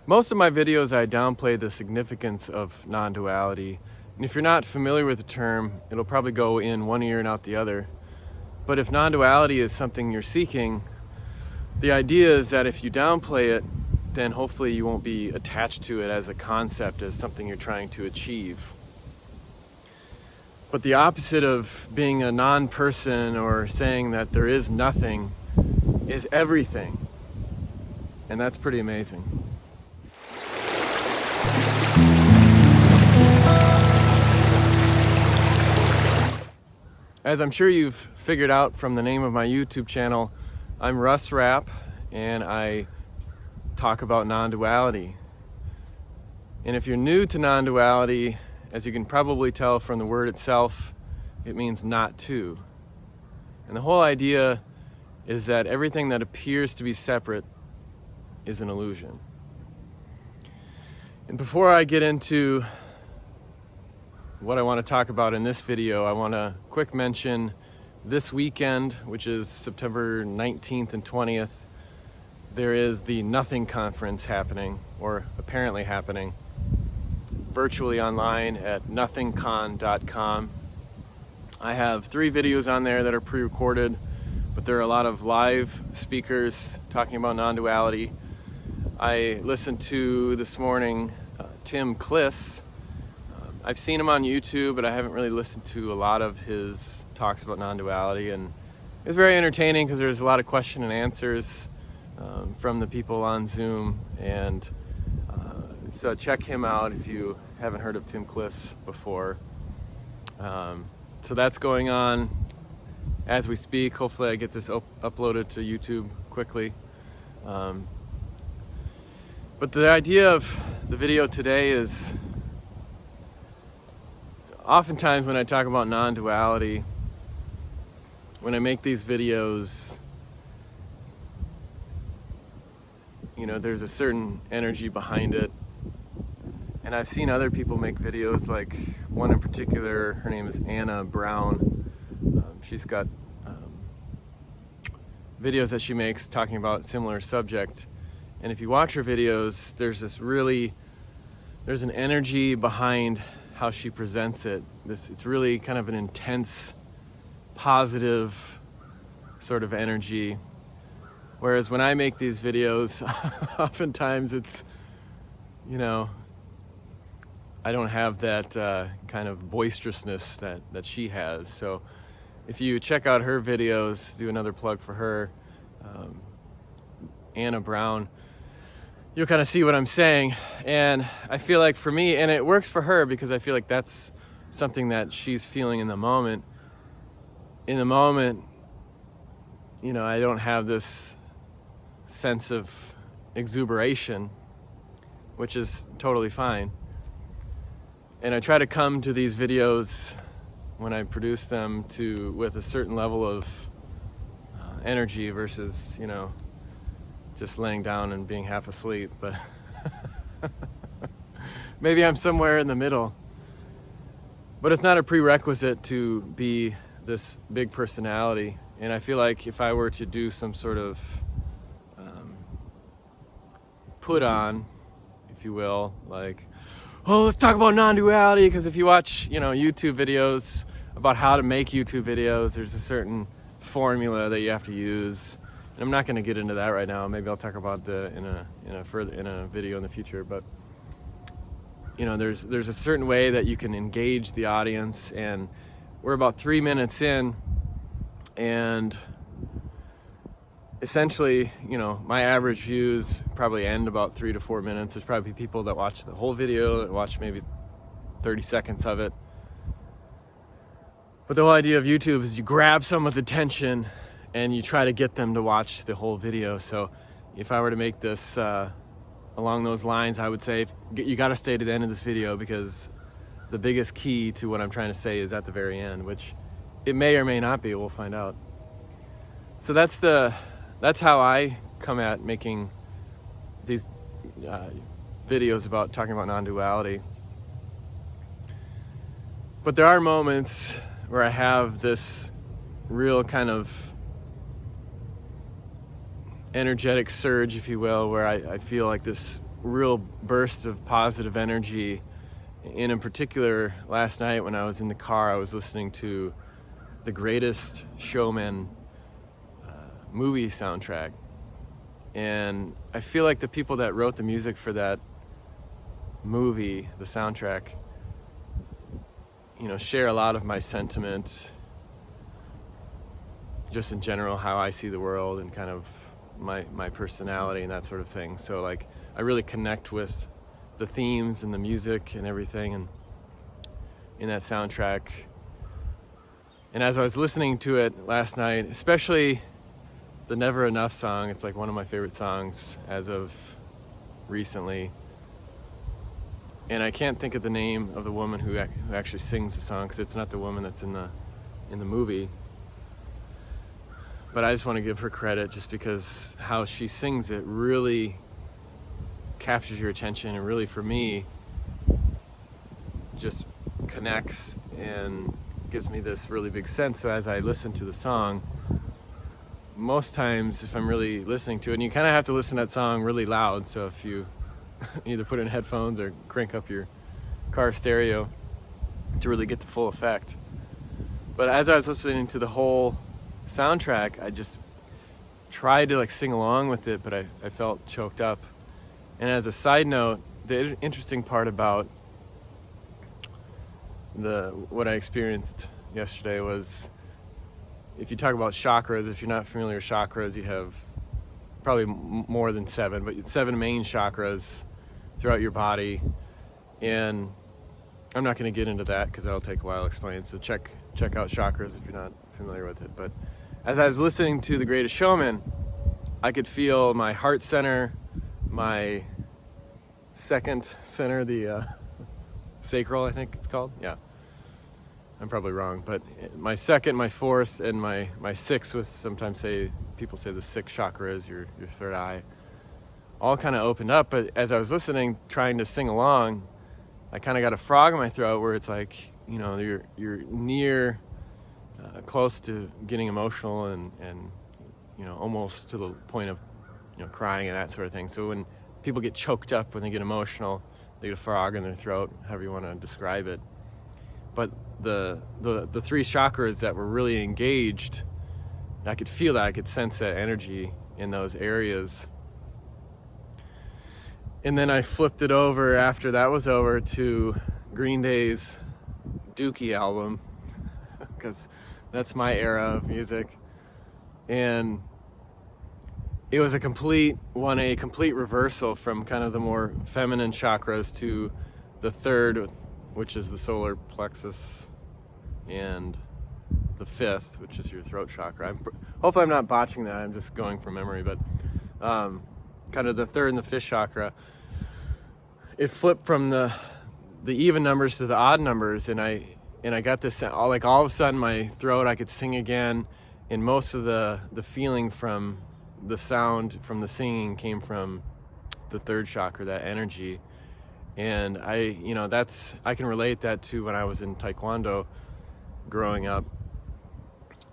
Most of my videos, I downplay the significance of non-duality. And if you're not familiar with the term, it'll probably go in one ear and out the other. But if non-duality is something you're seeking, the idea is that if you downplay it, then hopefully you won't be attached to it as a concept, as something you're trying to achieve. But the opposite of being a non-person or saying that there is nothing is everything. And that's pretty amazing. As I'm sure you've figured out from the name of my YouTube channel, I'm Russ Rapp, and I talk about non-duality. And if you're new to non-duality, as you can probably tell from the word itself, it means not to. And the whole idea is that everything that appears to be separate is an illusion. And before I get into what I want to talk about in this video, I want to quick mention this weekend, which is September 19th and 20th, there is the Nothing Conference happening, or apparently happening, virtually online at nothingcon.com. I have 3 videos on there that are pre-recorded, but there are a lot of live speakers talking about non-duality. I listened to this morning Tim Cliss. I've seen him on YouTube, but I haven't really listened to a lot of his talks about non-duality, and it was very entertaining because there's a lot of question and answers from the people on Zoom, and so check him out if you haven't heard of Tim Cliss before. So that's going on as we speak. Hopefully I get this uploaded to YouTube quickly. But the idea of the video today is, oftentimes when I talk about non-duality, when I make these videos, there's a certain energy behind it. And I've seen other people make videos, like one in particular, her name is Anna Brown. She's got videos that she makes talking about a similar subject. And if you watch her videos, there's an energy behind how she presents it. It's really kind of an intense, positive sort of energy. Whereas when I make these videos, oftentimes it's, I don't have that kind of boisterousness that she has. So if you check out her videos, do another plug for her, Anna Brown, you'll kind of see what I'm saying. And I feel like for me, and it works for her because I feel like that's something that she's feeling in the moment. In the moment, I don't have this sense of exuberation, which is totally fine. And I try to come to these videos when I produce them with a certain level of energy versus, just laying down and being half asleep. But maybe I'm somewhere in the middle. But it's not a prerequisite to be this big personality. And I feel like if I were to do some sort of put on, if you will, like, oh, let's talk about non-duality, because if you watch, YouTube videos about how to make YouTube videos, there's a certain formula that you have to use. And I'm not going to get into that right now. Maybe I'll talk about in a video in the future. But there's a certain way that you can engage the audience, and we're about 3 minutes in, and essentially, my average views probably end about 3 to 4 minutes. There's probably people that watch the whole video, that watch maybe 30 seconds of it. But the whole idea of YouTube is you grab someone's attention and you try to get them to watch the whole video. So if I were to make this along those lines, I would say you got to stay to the end of this video, because the biggest key to what I'm trying to say is at the very end, which it may or may not be. We'll find out. So that's how I come at making these videos about talking about non-duality. But there are moments where I have this real kind of energetic surge, if you will, where I feel like this real burst of positive energy. And in particular, last night when I was in the car, I was listening to The Greatest Showman movie soundtrack. And I feel like the people that wrote the music for that movie, the soundtrack, share a lot of my sentiment, just in general, how I see the world and kind of my personality and that sort of thing. So like, I really connect with the themes and the music and everything and in that soundtrack. And as I was listening to it last night, especially the Never Enough song, it's like one of my favorite songs as of recently. And I can't think of the name of the woman who actually sings the song, because it's not the woman that's in the movie. But I just want to give her credit, just because how she sings it really captures your attention, and really for me just connects and gives me this really big sense. So as I listen to the song, most times if I'm really listening to it, and you kind of have to listen to that song really loud, so if you either put in headphones or crank up your car stereo to really get the full effect. But as I was listening to the whole soundtrack, I just tried to like sing along with it, but I felt choked up. And as a side note, the interesting part about what I experienced yesterday was, if you talk about chakras, if you're not familiar with chakras, you have probably more than 7, but 7 main chakras throughout your body. And I'm not going to get into that because that'll take a while to explain. So check out chakras if you're not familiar with it. But as I was listening to The Greatest Showman, I could feel my heart center, my second center, the sacral, I think it's called. Yeah, I'm probably wrong, but my second, my fourth, and my sixth, with sometimes people say the sixth chakra is your third eye, all kind of opened up. But as I was listening, trying to sing along, I kind of got a frog in my throat where it's like, you're near, close to getting emotional and almost to the point of crying and that sort of thing. So when people get choked up, when they get emotional, they get a frog in their throat, however you want to describe it. But the 3 chakras that were really engaged, I could feel that, I could sense that energy in those areas. And then I flipped it over after that was over to Green Day's Dookie album, because that's my era of music. And it was a complete reversal from kind of the more feminine chakras to the third, which is the solar plexus, and the 5th, which is your throat chakra. Hopefully I'm not botching that, I'm just going from memory, but kind of the 3rd and the 5th chakra, it flipped from the even numbers to the odd numbers, and I got this, like all of a sudden my throat, I could sing again, and most of the feeling from the sound from the singing came from the 3rd chakra, that energy. And I can relate that to when I was in Taekwondo growing up.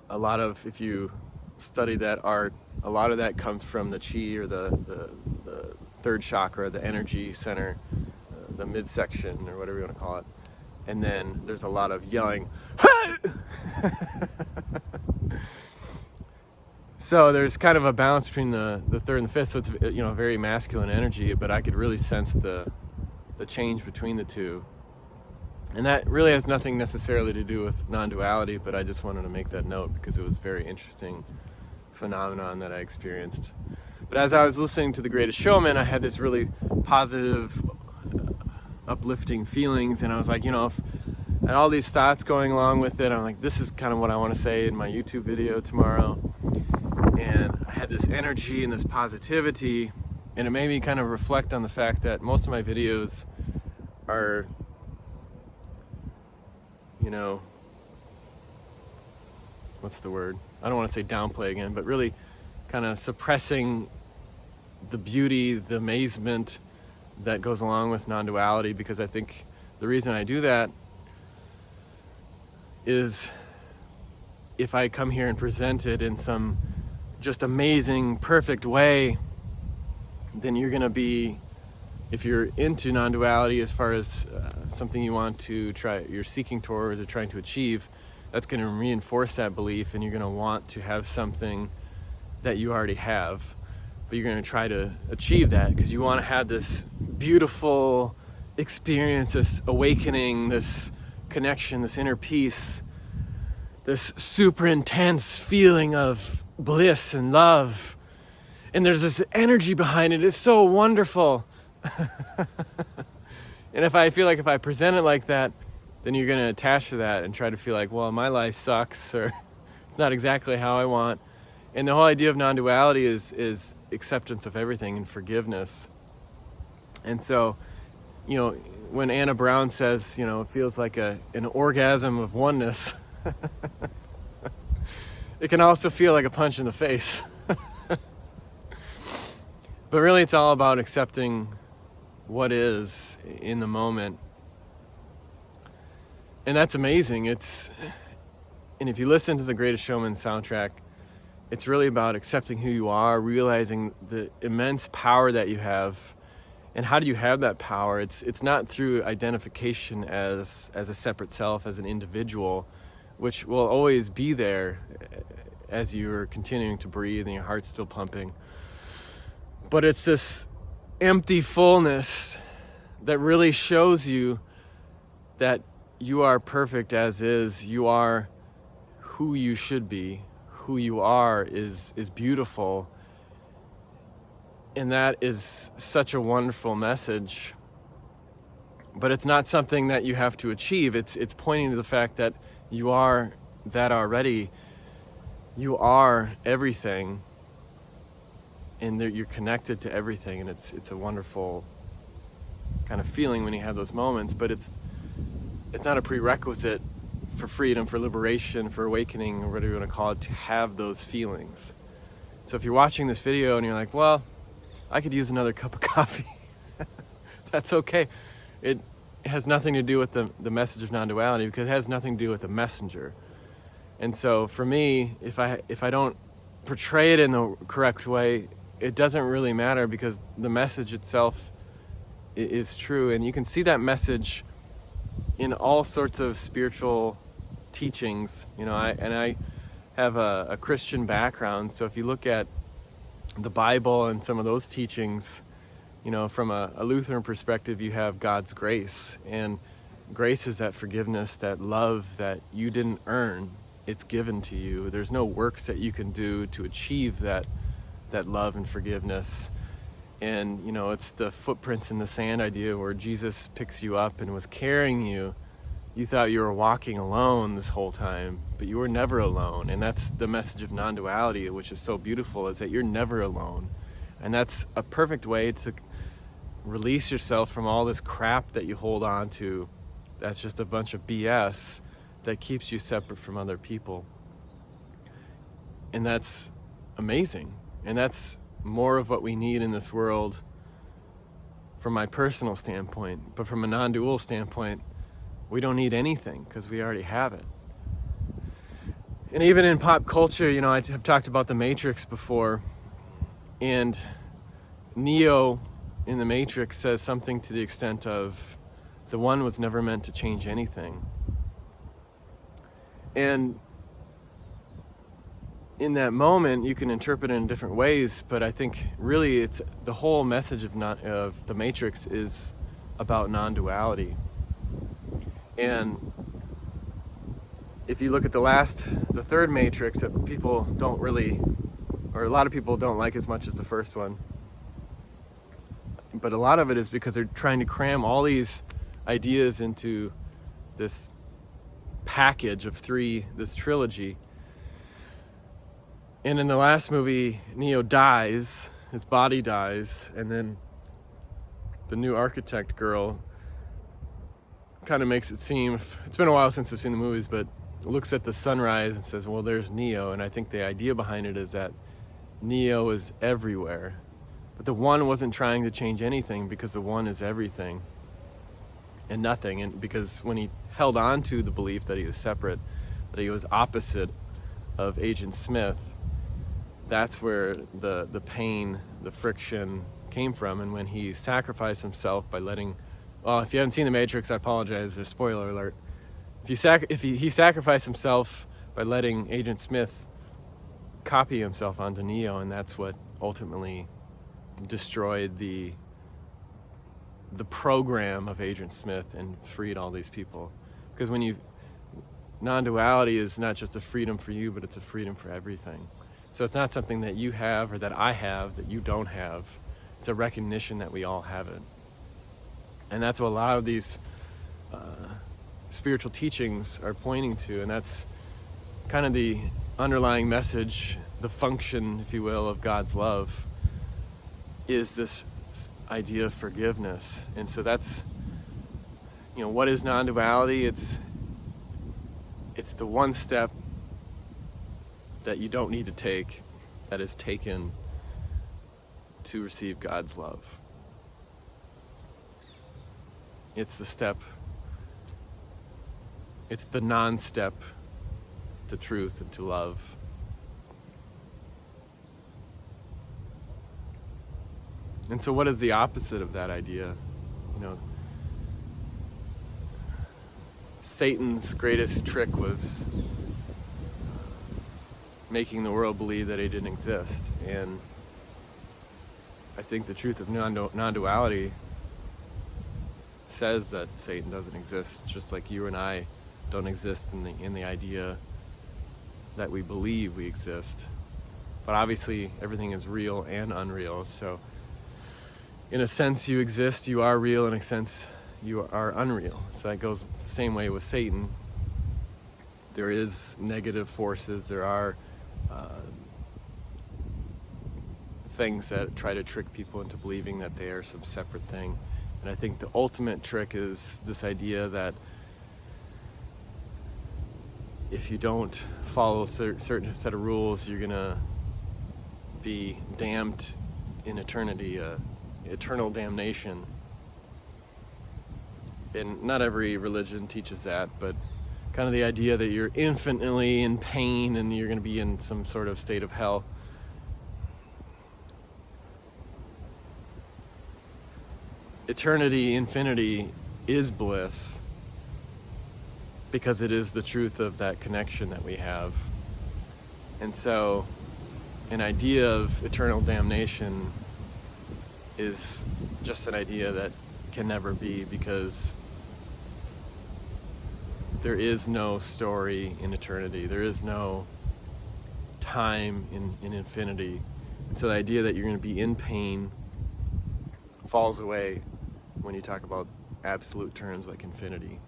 A lot of, if you study that art, a lot of that comes from the chi, or the 3rd chakra, the energy center, the midsection, or whatever you want to call it. And then there's a lot of yelling. So there's kind of a balance between the 3rd and the 5th. So it's very masculine energy, but I could really sense the change between the two. And that really has nothing necessarily to do with non-duality, but I just wanted to make that note because it was a very interesting phenomenon that I experienced. But as I was listening to The Greatest Showman, I had this really positive, uplifting feelings, and I was like, and all these thoughts going along with it, I'm like, this is kind of what I want to say in my YouTube video tomorrow. And I had this energy and this positivity, and it made me kind of reflect on the fact that most of my videos are, what's the word? I don't want to say downplay again, but really kind of suppressing the beauty, the amazement that goes along with non-duality, because I think the reason I do that is if I come here and present it in some just amazing, perfect way, then you're going to be if you're into non-duality as far as something you want to try, you're seeking towards or trying to achieve, that's going to reinforce that belief, and you're going to want to have something that you already have, but you're going to try to achieve that because you want to have this beautiful experience, this awakening, this connection, this inner peace, this super intense feeling of bliss and love. And there's this energy behind it. It's so wonderful. And if I present it like that, then you're going to attach to that and try to feel like, well, my life sucks, or it's not exactly how I want. And the whole idea of non-duality is acceptance of everything and forgiveness. And so, when Anna Brown says, it feels like an orgasm of oneness, it can also feel like a punch in the face. But really, it's all about accepting what is in the moment. And that's amazing. And if you listen to the Greatest Showman soundtrack, it's really about accepting who you are, realizing the immense power that you have. And how do you have that power? It's not through identification as a separate self, as an individual, which will always be there as you're continuing to breathe and your heart's still pumping. But it's this empty fullness that really shows you that you are perfect as is. You are who you should be. Who you are is beautiful. And that is such a wonderful message. But it's not something that you have to achieve. It's pointing to the fact that you are that already. You are everything. And you're connected to everything. And it's a wonderful kind of feeling when you have those moments. But it's not a prerequisite for freedom, for liberation, for awakening, or whatever you want to call it, to have those feelings. So if you're watching this video and you're like, well, I could use another cup of coffee, that's okay. It has nothing to do with the message of non-duality, because it has nothing to do with the messenger. And so for me, if I don't portray it in the correct way, it doesn't really matter, because the message itself is true. And you can see that message in all sorts of spiritual teachings. I have a Christian background, so if you look at the Bible and some of those teachings, from a Lutheran perspective, you have God's grace. And grace is that forgiveness, that love that you didn't earn. It's given to you. There's no works that you can do to achieve that love and forgiveness. And, it's the footprints in the sand idea, where Jesus picks you up and was carrying you. You thought you were walking alone this whole time, but you were never alone. And that's the message of non-duality, which is so beautiful, is that you're never alone. And that's a perfect way to release yourself from all this crap that you hold on to. That's just a bunch of BS that keeps you separate from other people. And that's amazing. And that's more of what we need in this world from my personal standpoint. But from a non-dual standpoint, we don't need anything, because we already have it. And even in pop culture, I have talked about the Matrix before, and Neo in the Matrix says something to the extent of, the one was never meant to change anything. And in that moment, you can interpret it in different ways, but I think really it's the whole message of the Matrix is about non-duality. And if you look at the third Matrix, that people don't really, or a lot of people don't like as much as the first one. But a lot of it is because they're trying to cram all these ideas into this package of three, this trilogy. And in the last movie, Neo dies, his body dies, and then the new architect girl kind of makes it seem, it's been a while since I've seen the movies, but looks at the sunrise and says, well, there's Neo. And I think the idea behind it is that Neo is everywhere. But the one wasn't trying to change anything, because the one is everything and nothing. And because when he held on to the belief that he was separate, that he was opposite of Agent Smith, that's where the pain, the friction came from, and when he sacrificed himself by letting, well, if you haven't seen The Matrix, I apologize, there's a spoiler alert. If he sacrificed himself by letting Agent Smith copy himself onto Neo, and that's what ultimately destroyed the program of Agent Smith and freed all these people. Because non-duality is not just a freedom for you, but it's a freedom for everything. So it's not something that you have or that I have that you don't have. It's a recognition that we all have it. And that's what a lot of these spiritual teachings are pointing to, and that's kind of the underlying message, the function, if you will, of God's love, is this idea of forgiveness. And so that's, what is non-duality? It's the one step that you don't need to take that is taken to receive God's love. It's the step, it's the non-step to truth and to love. And so what is the opposite of that idea? Satan's greatest trick was making the world believe that he didn't exist. And I think the truth of non-duality says that Satan doesn't exist, just like you and I don't exist in the idea that we believe we exist. But obviously everything is real and unreal. So in a sense you exist, you are real. In a sense you are unreal. So that goes the same way with Satan. There is negative forces. There are things that try to trick people into believing that they are some separate thing. And I think the ultimate trick is this idea that if you don't follow a certain set of rules, you're gonna be damned in eternity, eternal damnation. And not every religion teaches that, but kind of the idea that you're infinitely in pain and you're gonna be in some sort of state of hell. Eternity, infinity is bliss, because it is the truth of that connection that we have. And so an idea of eternal damnation is just an idea that can never be, because there is no story in eternity. There is no time in infinity. And so the idea that you're going to be in pain falls away when you talk about absolute terms like infinity.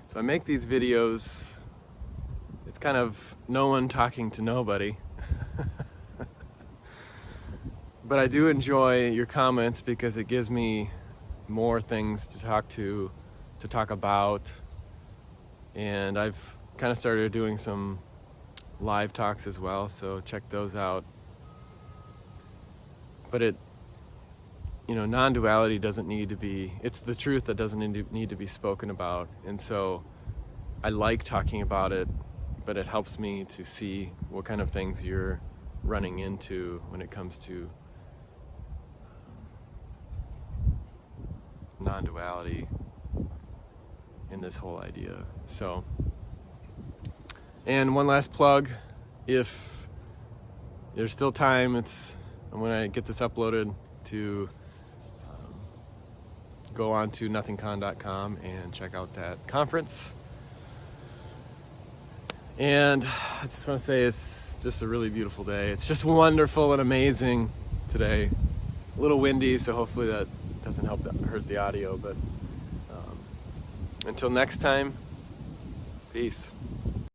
So I make these videos, it's kind of no one talking to nobody. But I do enjoy your comments because it gives me more things to talk about. And I've kind of started doing some live talks as well, so check those out. But non-duality doesn't need to be, it's the truth that doesn't need to be spoken about. And so I like talking about it, but it helps me to see what kind of things you're running into when it comes to non-duality in this whole idea. So, and one last plug, if there's still time, when I get this uploaded, to go on to nothingcon.com and check out that conference. And I just want to say it's just a really beautiful day. It's just wonderful and amazing today. A little windy, so hopefully that doesn't hurt the audio. But until next time, peace.